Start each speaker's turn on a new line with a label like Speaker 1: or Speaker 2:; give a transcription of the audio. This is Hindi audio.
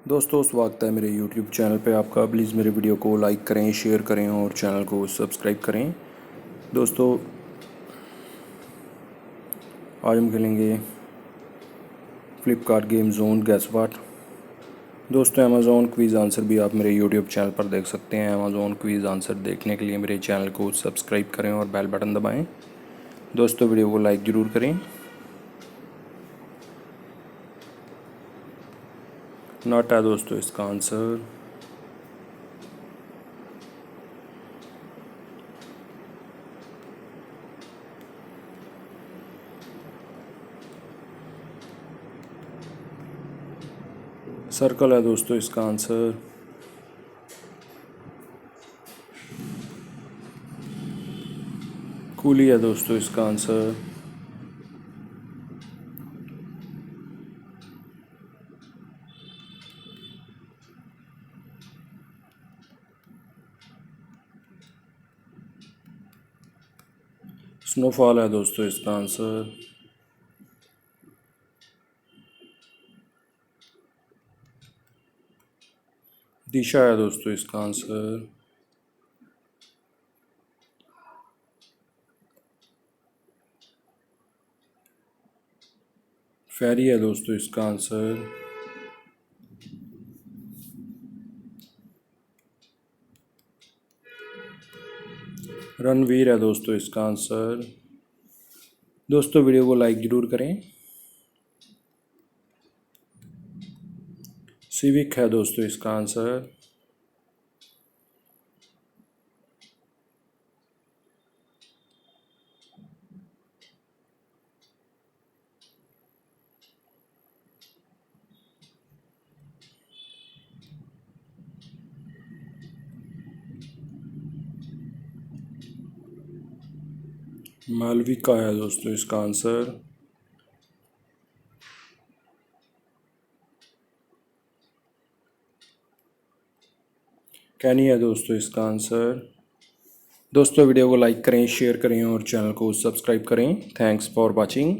Speaker 1: दोस्तों स्वागत है मेरे YouTube चैनल पे आपका। प्लीज़ मेरे वीडियो को लाइक करें, शेयर करें और चैनल को सब्सक्राइब करें। दोस्तों आज हम खेलेंगे Flipkart game zone gas what. दोस्तों अमेज़ॉन क्विज़ आंसर भी आप मेरे YouTube चैनल पर देख सकते हैं। अमेज़ॉन क्विज़ आंसर देखने के लिए मेरे चैनल को सब्सक्राइब करें और बेल बटन दबाएँ। दोस्तों वीडियो को लाइक ज़रूर करें। नॉट है दोस्तों इसका आंसर। सर्कल है दोस्तों इसका आंसर। कूली है दोस्तों इसका आंसर। स्नोफॉल है दोस्तों इसका आंसर। दिशा है दोस्तों इसका आंसर। फेरी है दोस्तों इसका आंसर। रणवीर है दोस्तों इसका आंसर। दोस्तों वीडियो को लाइक ज़रूर करें। सिविक है दोस्तों इसका आंसर। मालविका है दोस्तों इसका आंसर। कैनी है दोस्तों इसका आंसर। दोस्तों वीडियो को लाइक करें, शेयर करें और चैनल को सब्सक्राइब करें। Thanks for watching.